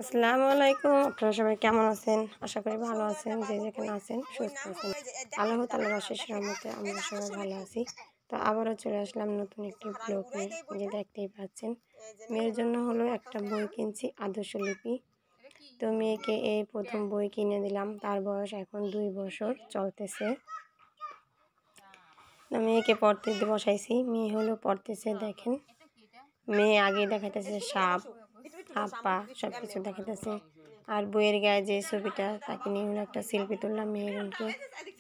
আসসালামু আলাইকুম। আপনারা সবাই কেমন আছেন? আশা করি ভালো আছেন। যে যেখানে আছেন সুস্থ আছেন। আল্লাহ তাআলার অশেষ রহমতে আমরা সবাই ভালো আছি। তো আবারও চলে আসলাম নতুন একটি ব্লগ নিয়ে। যে দেখতেই পাচ্ছেন, মেয়ের জন্য হলো একটা বই কিনছি, আদর্শলিপি। তো মেয়েকে এই প্রথম বই কিনে দিলাম। তার বয়স এখন 2 বছর চলতেছে। তো মেয়েকে পড়তে বসাইছি। মেয়ে হলো পড়তেছে, দেখেন। মেয়ে আগে দেখাইতেছে সাপ, হাত পা সব কিছু দেখাইতেছে। আর বইয়ের গায়ে যে ছবিটা, তাকে নিয়ে হলো একটা সেলফি তুললাম মেয়েরুনকে।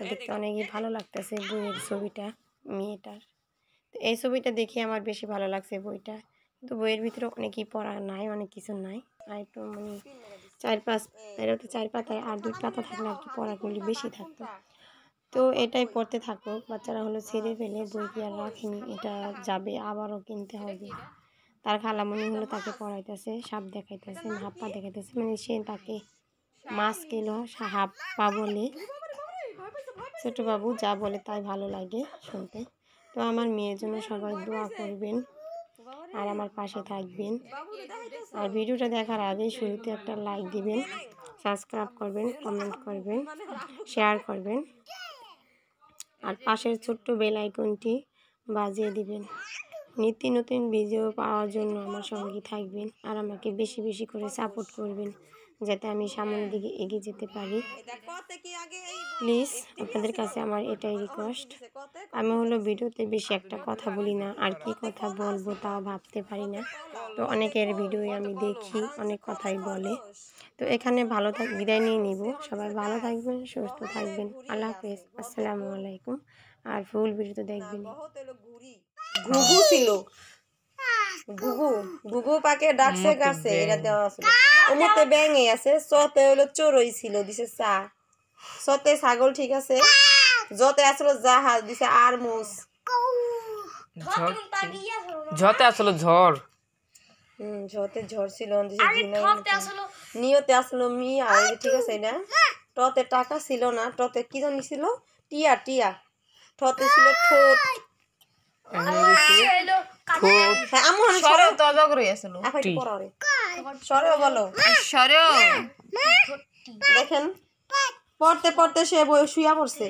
দেখতে অনেকই ভালো লাগতেছে বইয়ের ছবিটা মেয়েটার। তো এই ছবিটা দেখে আমার বেশি ভালো লাগছে বইটা। কিন্তু বইয়ের ভিতরে অনেকই পড়া নাই, অনেক কিছু নাই। আর একটু মানে 4-5 এটা তো 4 পাতায়, আর 2 পাতা থাকলে আর কি পড়াগুলি বেশি থাকতো। তো এটাই পড়তে থাকুক। বাচ্চারা হলো ছেড়ে ফেলে বই কি আর রাখেনি, এটা যাবে, আবারও কিনতে হবে। তার খালামণি হলো তাকে পড়াইতেছে, সাপ দেখাইতেছে, হাত পা দেখাইতেছে, মানে সে তাকে মাছ কিলো হাত পা বলে। ছোটো বাবু যা বলে তাই ভালো লাগে শুনতে। তো আমার মেয়ের জন্য সবাই দোয়া করবেন আর আমার পাশে থাকবেন। আর ভিডিওটা দেখার আগে শুরুতে একটা লাইক দিবেন, সাবস্ক্রাইব করবেন, কমেন্ট করবেন, শেয়ার করবেন। আর পাশের ছোট্ট বেল আইকনটি বাজিয়ে দিবেন। নিত্য নতুন ভিডিও পাওয়ার জন্য আমার সঙ্গে থাকবেন আর আমাকে বেশি বেশি করে সাপোর্ট করবেন, যাতে আমি সামনের দিকে এগিয়ে যেতে পারি। প্লিজ আপনাদের কাছে আমার এটাই রিকোয়েস্ট। আমি হলো ভিডিওতে বেশি একটা কথা বলি না, আর কি কথা বলবো তাও ভাবতে পারি না। তো অনেকের ভিডিওই আমি দেখি, অনেক কথাই বলে। তো এখানে ভালো বিদায় নিয়ে নিব। সবাই ভালো থাকবেন, সুস্থ থাকবেন। আল্লাহ হাফেজ, আসসালামু আলাইকুম। আর ফুল ভিডিও দেখবেন। ঘুঘু ছিল, ঘুঘু ঘুঘু পাকে ডাকছে গাছে, এটা দেওয়া আছে। ওমতে ব্যাঙে আছে, সতে হলো চড়ই ছিল, দিছে চা। সতে ছাগল, ঠিক আছে। যতে আসলো জাহাজ, দিছে আর মুস। ঝতে আসলো ঝড়। ঝতে ঝড় ছিল, দিছে নিয়তে আসলো মিয়া, ঠিক আছে। এটা টতে টাকা ছিল না, টতে কি জানি ছিল, টিয়া টিয়া। ঠতে ছিল ঠোঁট। দেখেন পড়তে পড়তে সে বই শুয়া পড়ছে।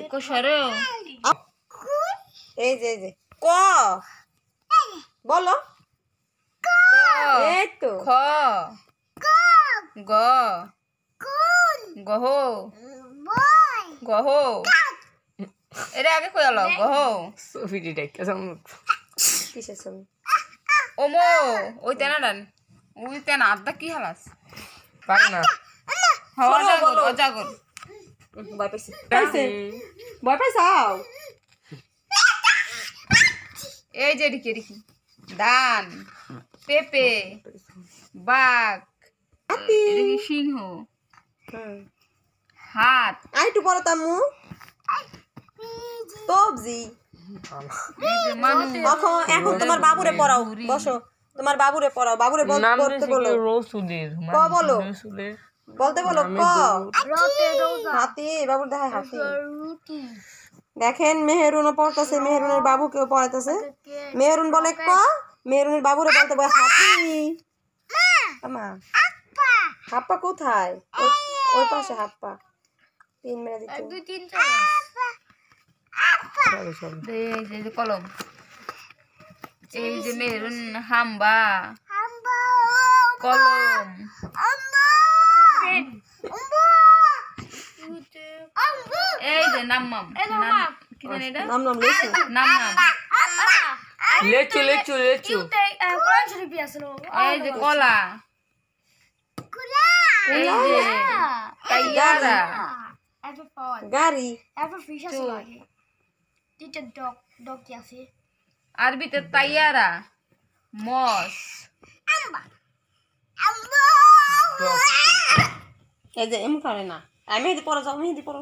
এই যে এই যে ক বলো, এই তো খ গ গহ গহ, এটা আগে কইলো গহ ছবিটি দেখতে কিসের ছবি? ওমো ওই তেনাডান, ওই তেনা আদা কি হালাস পারে না। অজাগর অজাগর ভয় পাইছে, ভয় পাইছাও। এই যে দেখি দেখি দান, পেঁপে, বাঘ, সিংহ, হাত। আইটু বড় তামু তবজি। এখন তোমার বাবুরে পড়াও, বসো। তোমার বাবুরে পড়াও, বাবুরে বলতে বলো। ক বলো, বলতে বলো ক। হাতি, বাবুর দেখায় হাতি। দেখেন মেহেরুনও পড়তেছে, মেহেরুনের বাবুকেও পড়াইতেছে। মেহেরুন বলে ক, মেহেরুনের বাবুরে বলতে বলে হাতি। হাপ্পা কোথায়? ওই পাশে হাপ্পা। 3 মেরে দিতে। এই যে কলম, এই যে মেরুন হাম্বা কলম, এই যে নাম্মাম, কি জানি এটা, নাম নাম লেচু, নাম নাম লেচু লেচু লেচু, এই যে কলা, এই যে তাইয়ারা, গাড়ি, আরবিতে তাইয়ারা, মস, এই যে এম করে না। আমি মেহেদি পড়া যাও, মেহেদি পড়ো।